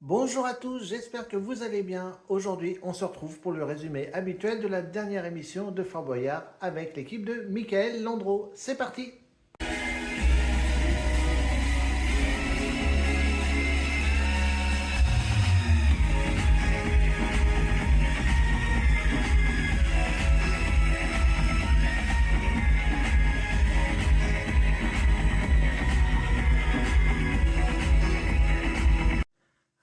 Bonjour à tous, j'espère que vous allez bien. Aujourd'hui, on se retrouve pour le résumé habituel de la dernière émission de Fort Boyard avec l'équipe de Michael Landreau. C'est parti!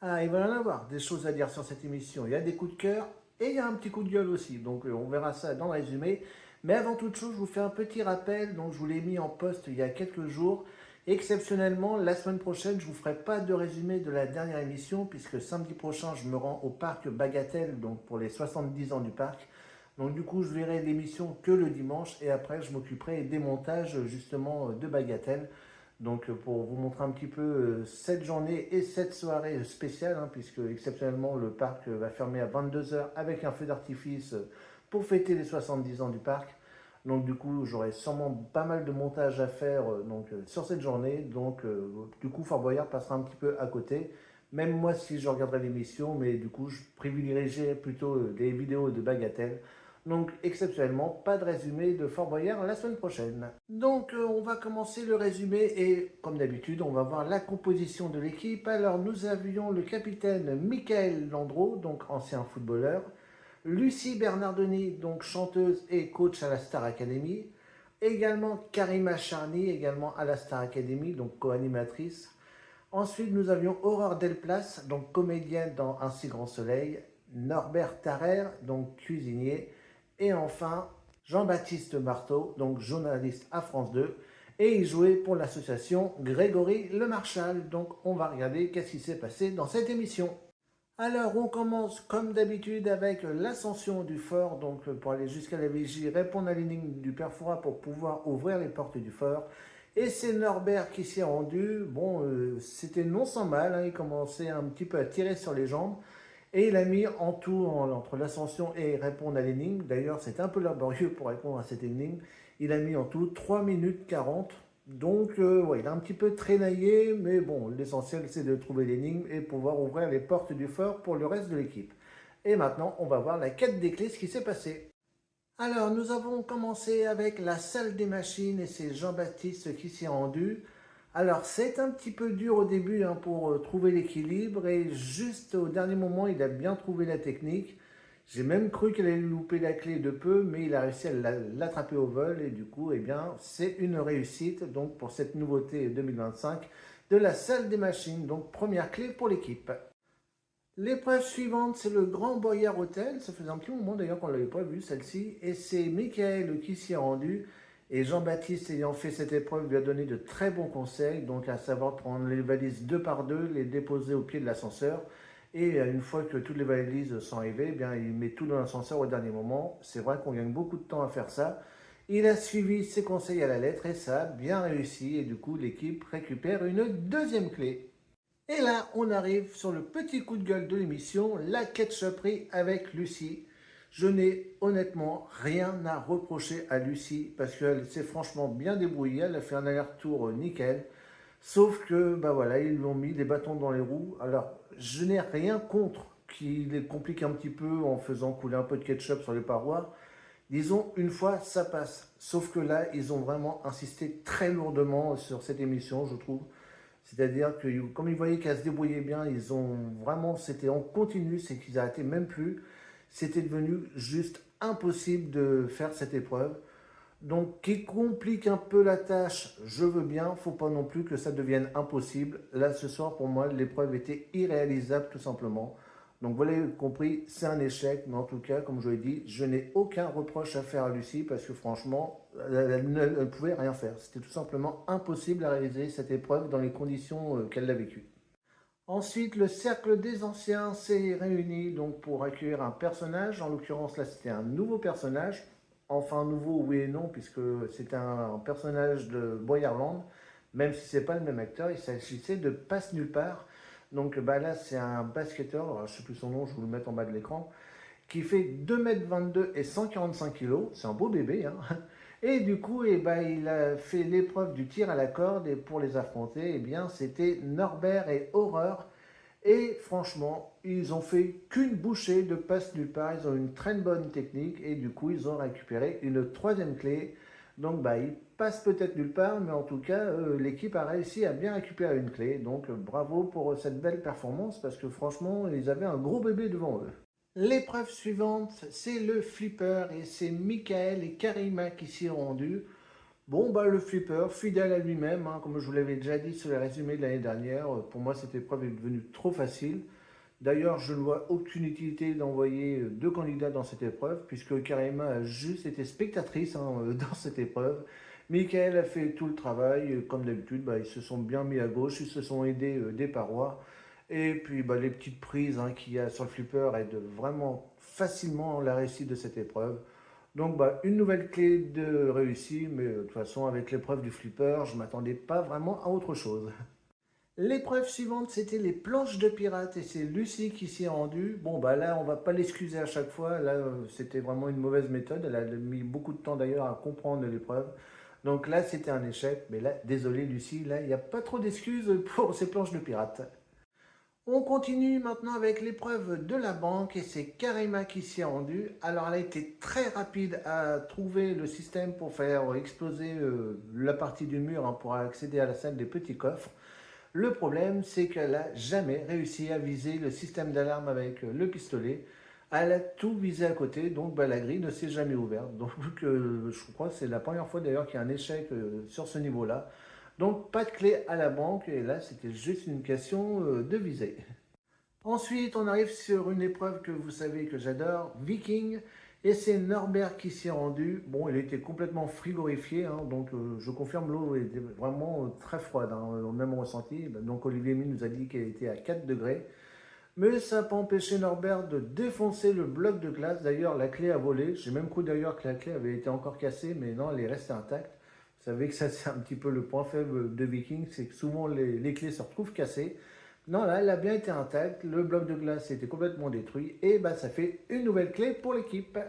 Ah, il va y en avoir des choses à dire sur cette émission. Il y a des coups de cœur et il y a un petit coup de gueule aussi. Donc on verra ça dans le résumé. Mais avant toute chose, je vous fais un petit rappel. Donc je vous l'ai mis en poste il y a quelques jours. Exceptionnellement, la semaine prochaine, je ne vous ferai pas de résumé de la dernière émission puisque samedi prochain, je me rends au parc Bagatelle, donc pour les 70 ans du parc. Donc du coup, je verrai l'émission que le dimanche et après, je m'occuperai des montages justement de Bagatelle. Donc pour vous montrer un petit peu cette journée et cette soirée spéciale, hein, puisque exceptionnellement le parc va fermer à 22 heures avec un feu d'artifice pour fêter les 70 ans du parc. Donc du coup j'aurai sûrement pas mal de montage à faire sur cette journée. Donc du coup Fort Boyard passera un petit peu à côté. Même moi si je regarderai l'émission, mais du coup je privilégierai plutôt des vidéos de bagatelles. Donc exceptionnellement, pas de résumé de Fort Boyard la semaine prochaine. Donc on va commencer le résumé et comme d'habitude on va voir la composition de l'équipe. Alors nous avions le capitaine Michael Landreau, donc ancien footballeur. Lucie Bernardoni, donc chanteuse et coach à la Star Academy. Également Karima Charny, également à la Star Academy, donc co-animatrice. Ensuite, nous avions Aurore Delplace, donc comédienne dans Un si grand soleil. Norbert Tarrer, donc cuisinier. Et enfin, Jean-Baptiste Marteau, donc journaliste à France 2. Et il jouait pour l'association Grégory Le Marchal. Donc on va regarder qu'est-ce qui s'est passé dans cette émission. Alors, on commence comme d'habitude avec l'ascension du fort, donc pour aller jusqu'à la vigie, répondre à l'énigme du père Fouras pour pouvoir ouvrir les portes du fort. Et c'est Norbert qui s'y est rendu. Bon, c'était non sans mal, hein, il commençait un petit peu à tirer sur les jambes. Et il a mis en tout, entre l'ascension et répondre à l'énigme, d'ailleurs c'est un peu laborieux pour répondre à cette énigme, il a mis en tout 3 minutes 40. Donc ouais, il a un petit peu traînaillé, mais bon, l'essentiel c'est de trouver l'énigme et pouvoir ouvrir les portes du fort pour le reste de l'équipe. Et maintenant, on va voir la quête des clés, ce qui s'est passé. Alors, nous avons commencé avec la salle des machines et c'est Jean-Baptiste qui s'y est rendu. Alors, c'est un petit peu dur au début hein, pour trouver l'équilibre et juste au dernier moment, il a bien trouvé la technique. J'ai même cru qu'il allait louper la clé de peu, mais il a réussi à l'attraper au vol et du coup, eh bien, c'est une réussite donc pour cette nouveauté 2025 de la salle des machines. Donc, première clé pour l'équipe. L'épreuve suivante, c'est le Grand Boyard Hotel. Ça faisait un petit moment d'ailleurs qu'on ne l'avait pas vu celle-ci. Et c'est Michael qui s'y est rendu. Et Jean-Baptiste, ayant fait cette épreuve, lui a donné de très bons conseils. Donc à savoir prendre les valises deux par deux, les déposer au pied de l'ascenseur. Et une fois que toutes les valises sont arrivées, eh bien, il met tout dans l'ascenseur au dernier moment. C'est vrai qu'on gagne beaucoup de temps à faire ça. Il a suivi ses conseils à la lettre et ça a bien réussi. Et du coup, l'équipe récupère une deuxième clé. Et là, on arrive sur le petit coup de gueule de l'émission, la ketchuperie avec Lucie. Je n'ai honnêtement rien à reprocher à Lucie parce qu'elle s'est franchement bien débrouillée, elle a fait un aller-retour nickel. Sauf que, bah voilà, ils lui ont mis des bâtons dans les roues. Alors, je n'ai rien contre qu'il les complique un petit peu en faisant couler un peu de ketchup sur les parois. Disons, une fois, ça passe. Sauf que là, ils ont vraiment insisté très lourdement sur cette émission, je trouve. C'est-à-dire que comme ils voyaient qu'elle se débrouillait bien, ils ont vraiment, c'était en continu, c'est qu'ils arrêtaient même plus. C'était devenu juste impossible de faire cette épreuve. Donc, qui complique un peu la tâche, je veux bien. Faut pas non plus que ça devienne impossible. Là, ce soir, pour moi, l'épreuve était irréalisable, tout simplement. Donc, vous l'avez compris, c'est un échec. Mais en tout cas, comme je l'ai dit, je n'ai aucun reproche à faire à Lucie parce que franchement, elle ne pouvait rien faire. C'était tout simplement impossible à réaliser cette épreuve dans les conditions qu'elle l'a vécues. Ensuite, le cercle des anciens s'est réuni donc pour accueillir un personnage. En l'occurrence, là, c'était un nouveau personnage. Enfin, nouveau, oui et non, puisque c'était un personnage de Boyarland, même si c'est pas le même acteur. Il s'agissait de Passe Nulle Part. Donc bah, là, c'est un basketteur, alors, je ne sais plus son nom, je vais vous le mettre en bas de l'écran, qui fait 2,22 m et 145 kg. C'est un beau bébé, hein. Et du coup, eh ben, il a fait l'épreuve du tir à la corde et pour les affronter, eh bien, c'était Norbert et Horreur. Et franchement, ils ont fait qu'une bouchée de passe nulle part. Ils ont une très bonne technique et du coup, ils ont récupéré une troisième clé. Donc, bah, ils passent peut-être nulle part, mais en tout cas, l'équipe a réussi à bien récupérer une clé. Donc, bravo pour cette belle performance parce que franchement, ils avaient un gros bébé devant eux. L'épreuve suivante, c'est le flipper et c'est Michael et Karima qui s'y sont rendus. Bon, bah, le flipper, fidèle à lui-même, hein, comme je vous l'avais déjà dit sur les résumés de l'année dernière, pour moi cette épreuve est devenue trop facile. D'ailleurs, je ne vois aucune utilité d'envoyer deux candidats dans cette épreuve, puisque Karima a juste été spectatrice hein, dans cette épreuve. Michael a fait tout le travail, comme d'habitude, bah, ils se sont bien mis à gauche, ils se sont aidés des parois. Et puis bah, les petites prises hein, qu'il y a sur le flipper aident vraiment facilement la réussite de cette épreuve. Donc bah, une nouvelle clé de réussite, mais de toute façon avec l'épreuve du flipper, je ne m'attendais pas vraiment à autre chose. L'épreuve suivante, c'était les planches de pirates et c'est Lucie qui s'y est rendue. Bon, bah là, on va pas l'excuser à chaque fois. Là, c'était vraiment une mauvaise méthode. Elle a mis beaucoup de temps d'ailleurs à comprendre l'épreuve. Donc là, c'était un échec. Mais là, désolé Lucie, là, il n'y a pas trop d'excuses pour ces planches de pirates. On continue maintenant avec l'épreuve de la banque et c'est Karima qui s'y est rendue. Alors elle a été très rapide à trouver le système pour faire exploser la partie du mur hein, pour accéder à la salle des petits coffres. Le problème, c'est qu'elle n'a jamais réussi à viser le système d'alarme avec le pistolet. Elle a tout visé à côté, donc bah, la grille ne s'est jamais ouverte. Donc je crois que c'est la première fois d'ailleurs qu'il y a un échec sur ce niveau-là. Donc pas de clé à la banque, et là c'était juste une question de viser. Ensuite, on arrive sur une épreuve que vous savez que j'adore, Viking, et c'est Norbert qui s'y est rendu. Bon, il était complètement frigorifié, hein, donc je confirme, l'eau était vraiment très froide, hein, au même ressenti. Donc Olivier Mine nous a dit qu'elle était à 4 degrés. Mais ça n'a pas empêché Norbert de défoncer le bloc de glace. D'ailleurs, la clé a volé. J'ai même cru d'ailleurs que la clé avait été encore cassée, mais non, elle est restée intacte. Vous savez que ça, c'est un petit peu le point faible de Viking, c'est que souvent les clés se retrouvent cassées. Non, là, elle a bien été intacte. Le bloc de glace était complètement détruit. Et bah, ça fait une nouvelle clé pour l'équipe.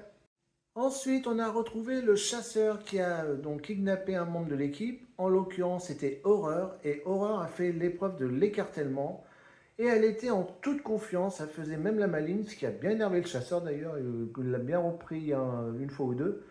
Ensuite, on a retrouvé le chasseur qui a donc kidnappé un membre de l'équipe. En l'occurrence, c'était Horreur. Et Horreur a fait l'épreuve de l'écartèlement. Et elle était en toute confiance, elle faisait même la maline, ce qui a bien énervé le chasseur d'ailleurs, il l'a bien repris une fois ou deux.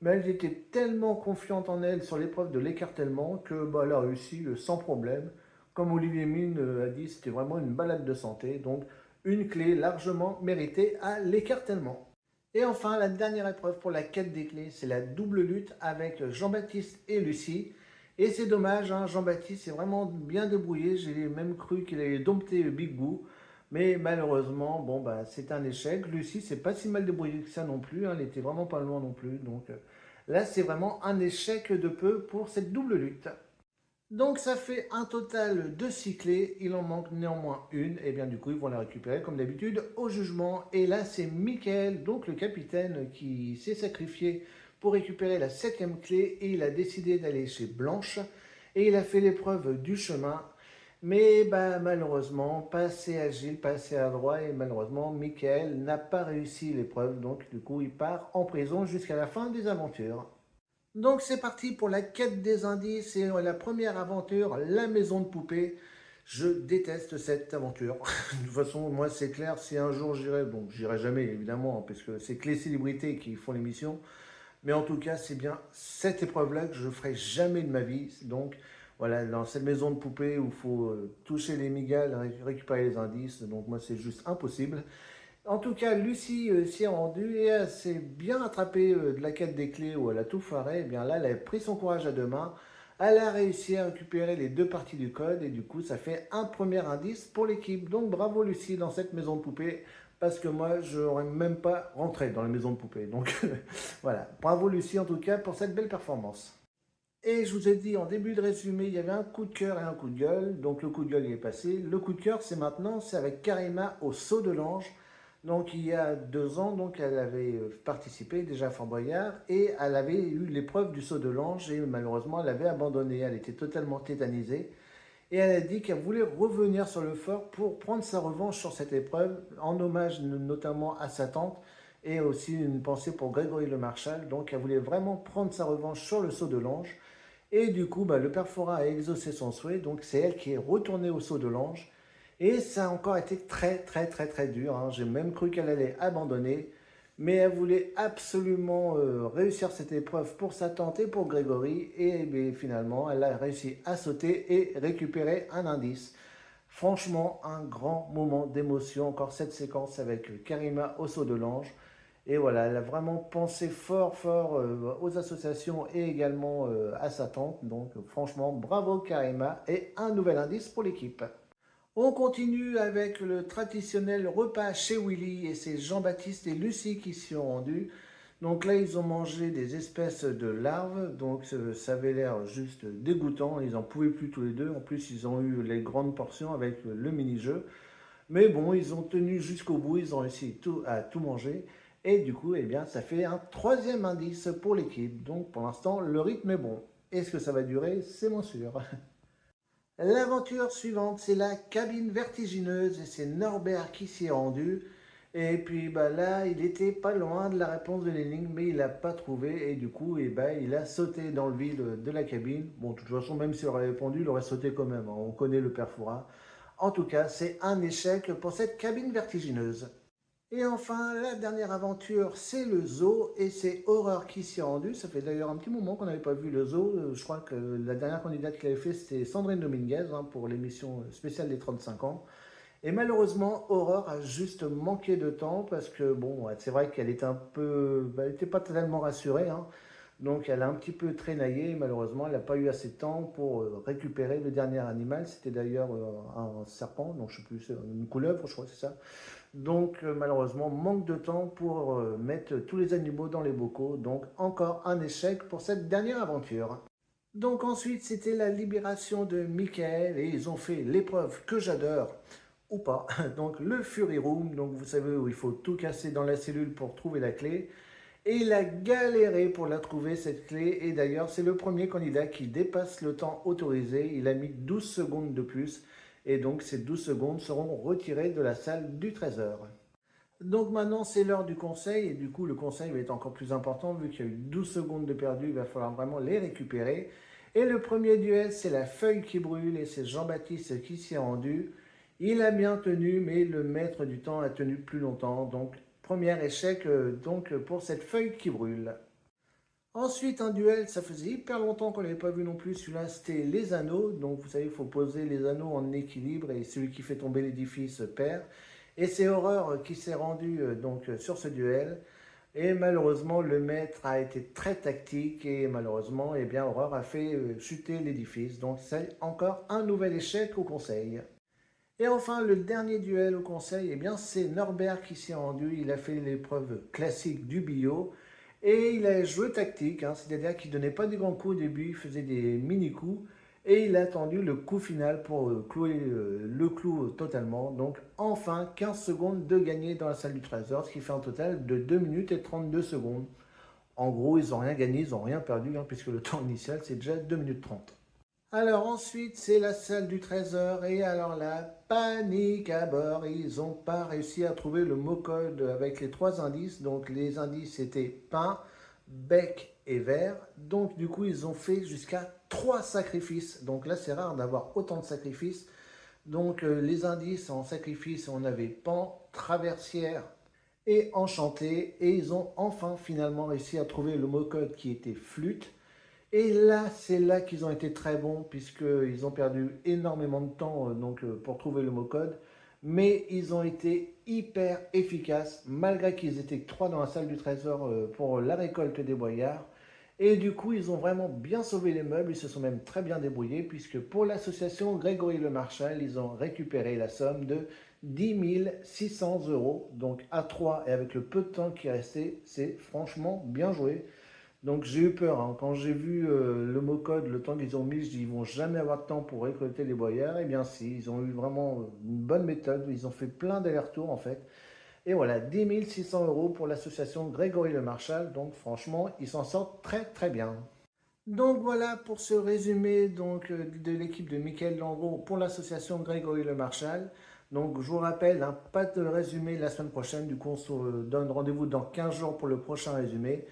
Mais elle était tellement confiante en elle sur l'épreuve de l'écartèlement que bah, elle a réussi sans problème. Comme Olivier Mine a dit, c'était vraiment une balade de santé, donc une clé largement méritée à l'écartèlement. Et enfin, la dernière épreuve pour la quête des clés, c'est la double lutte avec Jean-Baptiste et Lucie. Et c'est dommage, hein, Jean-Baptiste s'est vraiment bien débrouillé. J'ai même cru qu'il allait dompter Big Boo. Mais malheureusement, bon, bah, c'est un échec. Lucie, c'est pas si mal débrouillée que ça non plus, hein, elle était vraiment pas loin non plus. Donc là, c'est vraiment un échec de peu pour cette double lutte. Donc ça fait un total de 6 clés, il en manque néanmoins une, et bien du coup ils vont la récupérer comme d'habitude au jugement. Et là c'est Michael, donc le capitaine, qui s'est sacrifié pour récupérer la septième clé et il a décidé d'aller chez Blanche et il a fait l'épreuve du chemin. Mais bah, malheureusement, pas assez agile, pas assez adroit et malheureusement Michael n'a pas réussi l'épreuve, donc du coup il part en prison jusqu'à la fin des aventures. Donc c'est parti pour la quête des indices et la première aventure, la maison de poupée. Je déteste cette aventure. De toute façon, moi c'est clair, si un jour j'irai, bon j'irai jamais évidemment, parce que c'est que les célébrités qui font l'émission, mais en tout cas c'est bien cette épreuve-là que je ferai jamais de ma vie. Donc voilà, dans cette maison de poupée où il faut toucher les migales, récupérer les indices, donc moi c'est juste impossible. En tout cas, Lucie s'y est rendue et elle s'est bien attrapée de la quête des clés où elle a tout foiré. Et bien là, elle a pris son courage à deux mains. Elle a réussi à récupérer les deux parties du code et du coup, ça fait un premier indice pour l'équipe. Donc bravo Lucie dans cette maison de poupée parce que moi, je n'aurais même pas rentré dans la maison de poupée. Donc voilà, bravo Lucie en tout cas pour cette belle performance. Et je vous ai dit en début de résumé, il y avait un coup de cœur et un coup de gueule. Donc le coup de gueule il est passé. Le coup de cœur, c'est maintenant, c'est avec Karima au saut de l'ange. Donc il y a 2 ans, donc elle avait participé déjà à Fort Boyard et elle avait eu l'épreuve du saut de l'ange et malheureusement elle avait abandonné, elle était totalement tétanisée et elle a dit qu'elle voulait revenir sur le fort pour prendre sa revanche sur cette épreuve en hommage notamment à sa tante et aussi une pensée pour Grégory Le Marchal. Donc elle voulait vraiment prendre sa revanche sur le saut de l'ange et du coup bah, le père Fora a exaucé son souhait, donc c'est elle qui est retournée au saut de l'ange. Et ça a encore été très dur, hein. J'ai même cru qu'elle allait abandonner. Mais elle voulait absolument réussir cette épreuve pour sa tante et pour Grégory. Et bien, finalement, elle a réussi à sauter et récupérer un indice. Franchement, un grand moment d'émotion. Encore cette séquence avec Karima au saut de l'ange. Et voilà, elle a vraiment pensé fort aux associations et également à sa tante. Donc franchement, bravo Karima et un nouvel indice pour l'équipe. On continue avec le traditionnel repas chez Willy et c'est Jean-Baptiste et Lucie qui s'y ont rendus. Donc là, ils ont mangé des espèces de larves, donc ça avait l'air juste dégoûtant, ils n'en pouvaient plus tous les deux. En plus, ils ont eu les grandes portions avec le mini-jeu. Mais bon, ils ont tenu jusqu'au bout, ils ont réussi à tout manger. Et du coup, eh bien, ça fait un troisième indice pour l'équipe. Donc pour l'instant, le rythme est bon. Est-ce que ça va durer? C'est moins sûr. L'aventure suivante, c'est la cabine vertigineuse et c'est Norbert qui s'y est rendu. Et puis bah, là, il était pas loin de la réponse de l'énigme, mais il l'a pas trouvé et du coup, il a sauté dans le vide de la cabine. Bon, de toute façon, même s'il aurait répondu, il aurait sauté quand même, hein. On connaît le père Fouras. En tout cas, c'est un échec pour cette cabine vertigineuse. Et enfin, la dernière aventure, c'est le zoo et c'est Horreur qui s'y est rendue. Ça fait d'ailleurs un petit moment qu'on n'avait pas vu le zoo. Je crois que la dernière candidate qui l'avait fait, c'était Sandrine Dominguez, hein, pour l'émission spéciale des 35 ans. Et malheureusement, Aurore a juste manqué de temps parce que, bon, ouais, c'est vrai qu'elle était un peu. Bah, elle n'était pas totalement rassurée, hein. Donc elle a un petit peu traînaillé. Malheureusement, elle n'a pas eu assez de temps pour récupérer le dernier animal. C'était d'ailleurs un serpent, donc je sais plus, une couleuvre, je crois que c'est ça. Donc malheureusement, manque de temps pour mettre tous les animaux dans les bocaux. Donc encore un échec pour cette dernière aventure. Donc ensuite, c'était la libération de Michael et ils ont fait l'épreuve que j'adore, ou pas. Donc le Fury Room, donc vous savez où il faut tout casser dans la cellule pour trouver la clé. Et il a galéré pour la trouver cette clé et d'ailleurs c'est le premier candidat qui dépasse le temps autorisé. Il a mis 12 secondes de plus et donc ces 12 secondes seront retirées de la salle du trésor. Donc maintenant c'est l'heure du conseil et du coup le conseil va être encore plus important vu qu'il y a eu 12 secondes de perdu, il va falloir vraiment les récupérer. Et le premier duel c'est la feuille qui brûle et c'est Jean-Baptiste qui s'y est rendu. Il a bien tenu mais le maître du temps a tenu plus longtemps donc premier échec donc pour cette feuille qui brûle. Ensuite, un duel, ça faisait hyper longtemps qu'on n'avait pas vu non plus. Celui-là, c'était les anneaux. Donc, vous savez, il faut poser les anneaux en équilibre et celui qui fait tomber l'édifice perd. Et c'est Horreur qui s'est rendu sur ce duel. Et malheureusement, le maître a été très tactique et malheureusement, eh bien, Horreur a fait chuter l'édifice. Donc, c'est encore un nouvel échec au conseil. Et enfin, le dernier duel au conseil, eh bien, c'est Norbert qui s'y est rendu. Il a fait l'épreuve classique du bio. Et il a joué tactique, hein, c'est-à-dire qu'il ne donnait pas des grands coups au début, il faisait des mini-coups. Et il a attendu le coup final pour clouer le clou totalement. Donc enfin 15 secondes de gagner dans la salle du trésor, ce qui fait un total de 2 minutes et 32 secondes. En gros, ils n'ont rien gagné, ils n'ont rien perdu, hein, puisque le temps initial, c'est déjà 2 minutes 30. Alors ensuite, c'est la salle du trésor et alors là, panique à bord. Ils n'ont pas réussi à trouver le mot code avec les trois indices. Donc les indices étaient pain, bec et verre. Donc du coup, ils ont fait jusqu'à trois sacrifices. Donc là, c'est rare d'avoir autant de sacrifices. Donc les indices en sacrifice, on avait pan, traversière et enchanté. Et ils ont enfin finalement réussi à trouver le mot code qui était flûte. Et là, c'est là qu'ils ont été très bons, puisqu'ils ont perdu énormément de temps pour trouver le mot code. Mais ils ont été hyper efficaces, malgré qu'ils étaient que trois dans la salle du trésor pour la récolte des boyards. Et du coup, ils ont vraiment bien sauvé les meubles, ils se sont même très bien débrouillés, puisque pour l'association Grégory Le Marchal, ils ont récupéré la somme de 10 600 euros. Donc à 3 et avec le peu de temps qui restait, c'est franchement bien joué. Donc j'ai eu peur, hein. Quand j'ai vu le mot code, le temps qu'ils ont mis, je dis ils vont jamais avoir de temps pour récolter les boyards. Eh bien si, ils ont eu vraiment une bonne méthode, ils ont fait plein d'allers-retours en fait. Et voilà, 10 600 euros pour l'association Grégory Le Marchal, donc franchement, ils s'en sortent très bien. Donc voilà pour ce résumé de l'équipe de Mickaël Landreau pour l'association Grégory Le Marchal. Donc je vous rappelle, hein, pas de résumé la semaine prochaine, du coup on se donne rendez-vous dans 15 jours pour le prochain résumé.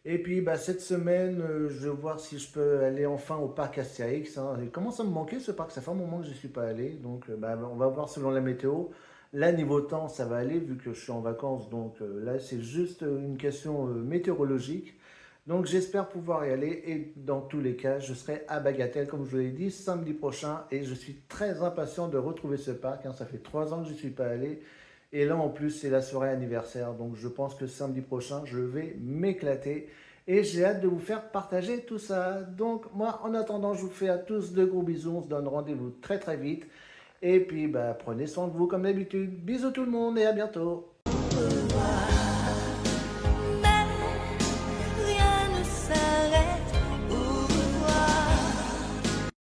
Et puis bah, cette semaine, je vais voir si je peux aller enfin au parc Astérix, hein. Il commence à me manquer ce parc, ça fait un moment que je n'y suis pas allé. Donc bah, on va voir selon la météo. Là, niveau temps, ça va aller vu que je suis en vacances. Donc là, c'est juste une question météorologique. Donc j'espère pouvoir y aller. Et dans tous les cas, je serai à Bagatelle, comme je vous l'ai dit, samedi prochain. Et je suis très impatient de retrouver ce parc, hein. Ça fait 3 ans que je n'y suis pas allé. Et là, en plus, c'est la soirée anniversaire. Donc, je pense que samedi prochain, je vais m'éclater. Et j'ai hâte de vous faire partager tout ça. Donc, moi, en attendant, je vous fais à tous de gros bisous. On se donne rendez-vous très très vite. Et puis, bah, prenez soin de vous comme d'habitude. Bisous tout le monde et à bientôt.